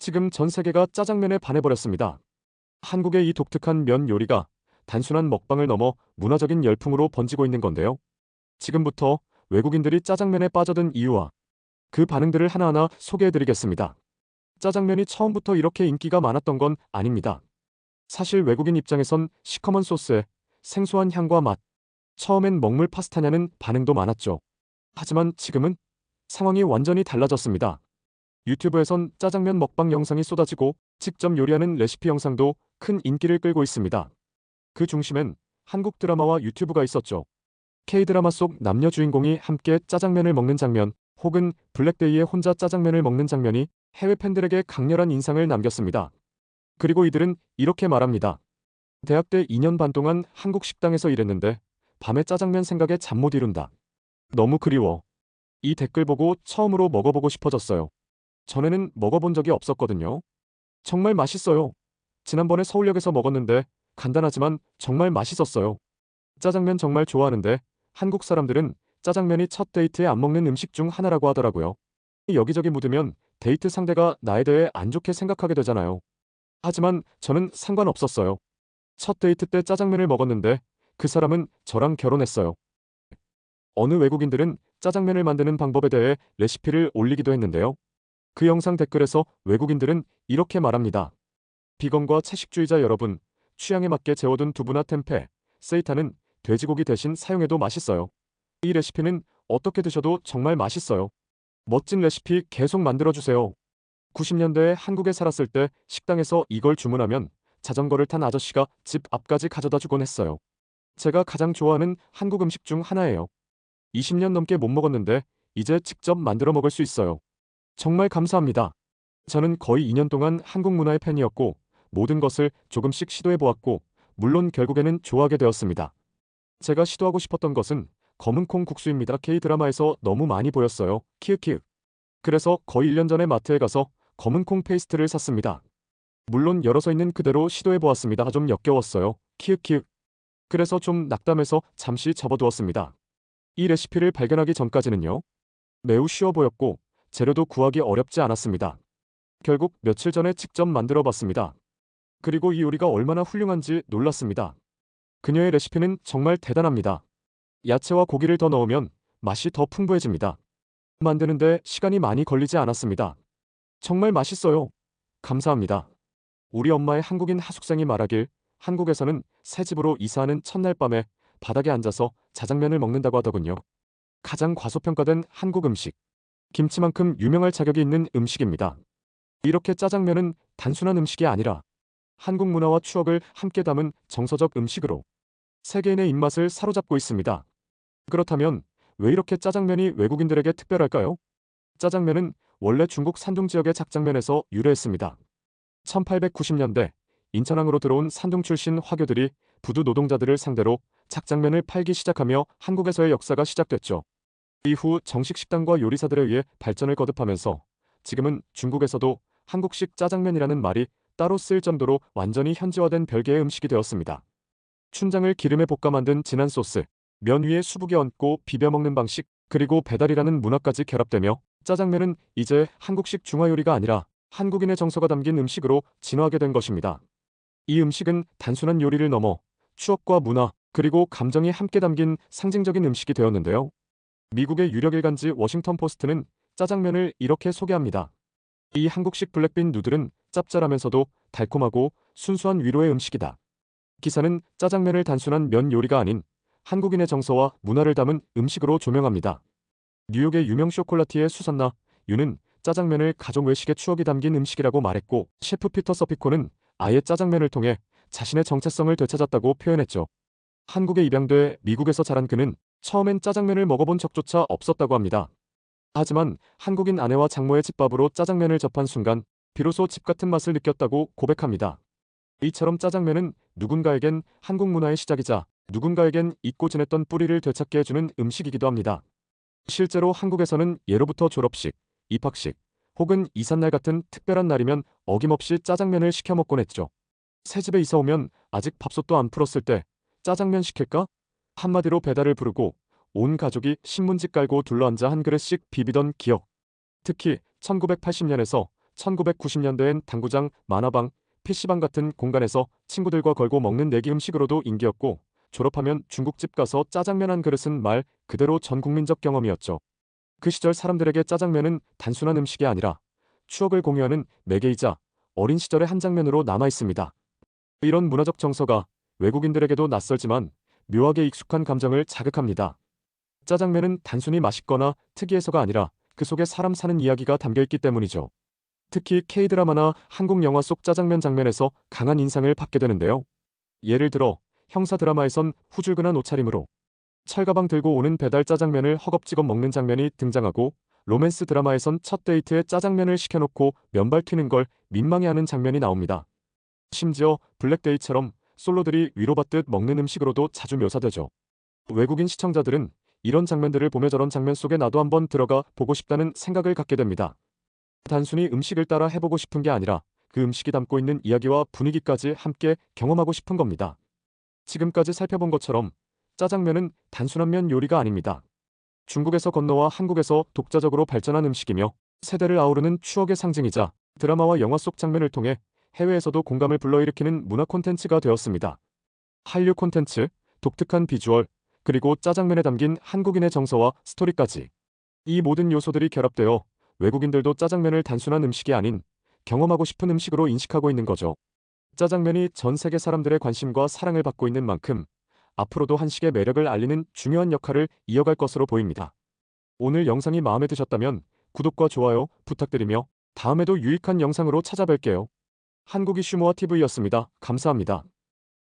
지금 전 세계가 짜장면에 반해버렸습니다. 한국의 이 독특한 면 요리가 단순한 먹방을 넘어 문화적인 열풍으로 번지고 있는 건데요. 지금부터 외국인들이 짜장면에 빠져든 이유와 그 반응들을 하나하나 소개해드리겠습니다. 짜장면이 처음부터 이렇게 인기가 많았던 건 아닙니다. 사실 외국인 입장에선 시커먼 소스에 생소한 향과 맛, 처음엔 먹물 파스타냐는 반응도 많았죠. 하지만 지금은 상황이 완전히 달라졌습니다. 유튜브에선 짜장면 먹방 영상이 쏟아지고 직접 요리하는 레시피 영상도 큰 인기를 끌고 있습니다. 그 중심엔 한국 드라마와 유튜브가 있었죠. K-드라마 속 남녀 주인공이 함께 짜장면을 먹는 장면, 혹은 블랙데이에 혼자 짜장면을 먹는 장면이 해외 팬들에게 강렬한 인상을 남겼습니다. 그리고 이들은 이렇게 말합니다. 대학 때 2년 반 동안 한국 식당에서 일했는데 밤에 짜장면 생각에 잠 못 이룬다. 너무 그리워. 이 댓글 보고 처음으로 먹어보고 싶어졌어요. 전에는 먹어본 적이 없었거든요. 정말 맛있어요. 지난번에 서울역에서 먹었는데 간단하지만 정말 맛있었어요. 짜장면 정말 좋아하는데 한국 사람들은 짜장면이 첫 데이트에 안 먹는 음식 중 하나라고 하더라고요. 여기저기 묻으면 데이트 상대가 나에 대해 안 좋게 생각하게 되잖아요. 하지만 저는 상관없었어요. 첫 데이트 때 짜장면을 먹었는데 그 사람은 저랑 결혼했어요. 어느 외국인들은 짜장면을 만드는 방법에 대해 레시피를 올리기도 했는데요. 그 영상 댓글에서 외국인들은 이렇게 말합니다. 비건과 채식주의자 여러분, 취향에 맞게 재워둔 두부나 템페, 세이탄은 돼지고기 대신 사용해도 맛있어요. 이 레시피는 어떻게 드셔도 정말 맛있어요. 멋진 레시피 계속 만들어주세요. 90년대에 한국에 살았을 때 식당에서 이걸 주문하면 자전거를 탄 아저씨가 집 앞까지 가져다 주곤 했어요. 제가 가장 좋아하는 한국 음식 중 하나예요. 20년 넘게 못 먹었는데 이제 직접 만들어 먹을 수 있어요. 정말 감사합니다. 저는 거의 2년 동안 한국 문화의 팬이었고 모든 것을 조금씩 시도해 보았고 물론 결국에는 좋아하게 되었습니다. 제가 시도하고 싶었던 것은 검은콩 국수입니다. K-드라마에서 너무 많이 보였어요. 키읔키읔. 그래서 거의 1년 전에 마트에 가서 검은콩 페이스트를 샀습니다. 물론 열어서 있는 그대로 시도해 보았습니다. 좀 역겨웠어요. 키읔키읔. 그래서 좀 낙담해서 잠시 접어두었습니다. 이 레시피를 발견하기 전까지는요. 매우 쉬워 보였고 재료도 구하기 어렵지 않았습니다. 결국 며칠 전에 직접 만들어 봤습니다. 그리고 이 요리가 얼마나 훌륭한지 놀랐습니다. 그녀의 레시피는 정말 대단합니다. 야채와 고기를 더 넣으면 맛이 더 풍부해집니다. 만드는데 시간이 많이 걸리지 않았습니다. 정말 맛있어요. 감사합니다. 우리 엄마의 한국인 하숙생이 말하길 한국에서는 새 집으로 이사하는 첫날 밤에 바닥에 앉아서 자장면을 먹는다고 하더군요. 가장 과소평가된 한국 음식. 김치만큼 유명할 자격이 있는 음식입니다. 이렇게 짜장면은 단순한 음식이 아니라 한국 문화와 추억을 함께 담은 정서적 음식으로 세계인의 입맛을 사로잡고 있습니다. 그렇다면 왜 이렇게 짜장면이 외국인들에게 특별할까요? 짜장면은 원래 중국 산둥 지역의 작장면에서 유래했습니다. 1890년대 인천항으로 들어온 산둥 출신 화교들이 부두 노동자들을 상대로 작장면을 팔기 시작하며 한국에서의 역사가 시작됐죠. 이후 정식 식당과 요리사들에 의해 발전을 거듭하면서 지금은 중국에서도 한국식 짜장면이라는 말이 따로 쓰일 정도로 완전히 현지화된 별개의 음식이 되었습니다. 춘장을 기름에 볶아 만든 진한 소스, 면 위에 수북에 얹고 비벼 먹는 방식, 그리고 배달이라는 문화까지 결합되며 짜장면은 이제 한국식 중화요리가 아니라 한국인의 정서가 담긴 음식으로 진화하게 된 것입니다. 이 음식은 단순한 요리를 넘어 추억과 문화, 그리고 감정이 함께 담긴 상징적인 음식이 되었는데요. 미국의 유력 일간지 워싱턴 포스트는 짜장면을 이렇게 소개합니다. 이 한국식 블랙빈 누들은 짭짤하면서도 달콤하고 순수한 위로의 음식이다. 기사는 짜장면을 단순한 면 요리가 아닌 한국인의 정서와 문화를 담은 음식으로 조명합니다. 뉴욕의 유명 쇼콜라티의 수산나 유는 짜장면을 가족 외식의 추억이 담긴 음식이라고 말했고, 셰프 피터 서피코는 아예 짜장면을 통해 자신의 정체성을 되찾았다고 표현했죠. 한국에 입양돼 미국에서 자란 그는 처음엔 짜장면을 먹어본 적조차 없었다고 합니다. 하지만 한국인 아내와 장모의 집밥으로 짜장면을 접한 순간 비로소 집 같은 맛을 느꼈다고 고백합니다. 이처럼 짜장면은 누군가에겐 한국 문화의 시작이자 누군가에겐 잊고 지냈던 뿌리를 되찾게 해주는 음식이기도 합니다. 실제로 한국에서는 예로부터 졸업식, 입학식, 혹은 이삿날 같은 특별한 날이면 어김없이 짜장면을 시켜 먹곤 했죠. 새집에 이사 오면 아직 밥솥도 안 풀었을 때 짜장면 시킬까? 한마디로 배달을 부르고 온 가족이 신문지 깔고 둘러앉아 한 그릇씩 비비던 기억. 특히 1980년에서 1990년대엔 당구장, 만화방, PC방 같은 공간에서 친구들과 걸고 먹는 내기 음식으로도 인기였고, 졸업하면 중국집 가서 짜장면 한 그릇은 말 그대로 전 국민적 경험이었죠. 그 시절 사람들에게 짜장면은 단순한 음식이 아니라 추억을 공유하는 매개이자 어린 시절의 한 장면으로 남아 있습니다. 이런 문화적 정서가 외국인들에게도 낯설지만 묘하게 익숙한 감정을 자극합니다. 짜장면은 단순히 맛있거나 특이해서가 아니라 그 속에 사람 사는 이야기가 담겨 있기 때문이죠. 특히 K-드라마나 한국 영화 속 짜장면 장면에서 강한 인상을 받게 되는데요. 예를 들어 형사 드라마에선 후줄근한 옷차림으로 철가방 들고 오는 배달 짜장면을 허겁지겁 먹는 장면이 등장하고, 로맨스 드라마에선 첫 데이트에 짜장면을 시켜놓고 면발 튀는 걸 민망해하는 장면이 나옵니다. 심지어 블랙데이처럼 솔로들이 위로받듯 먹는 음식으로도 자주 묘사되죠. 외국인 시청자들은 이런 장면들을 보며 저런 장면 속에 나도 한번 들어가 보고 싶다는 생각을 갖게 됩니다. 단순히 음식을 따라 해보고 싶은 게 아니라 그 음식이 담고 있는 이야기와 분위기까지 함께 경험하고 싶은 겁니다. 지금까지 살펴본 것처럼 짜장면은 단순한 면 요리가 아닙니다. 중국에서 건너와 한국에서 독자적으로 발전한 음식이며, 세대를 아우르는 추억의 상징이자 드라마와 영화 속 장면을 통해 해외에서도 공감을 불러일으키는 문화 콘텐츠가 되었습니다. 한류 콘텐츠, 독특한 비주얼, 그리고 짜장면에 담긴 한국인의 정서와 스토리까지, 이 모든 요소들이 결합되어 외국인들도 짜장면을 단순한 음식이 아닌 경험하고 싶은 음식으로 인식하고 있는 거죠. 짜장면이 전 세계 사람들의 관심과 사랑을 받고 있는 만큼 앞으로도 한식의 매력을 알리는 중요한 역할을 이어갈 것으로 보입니다. 오늘 영상이 마음에 드셨다면 구독과 좋아요 부탁드리며 다음에도 유익한 영상으로 찾아뵐게요. 한국이슈모아 TV였습니다. 감사합니다.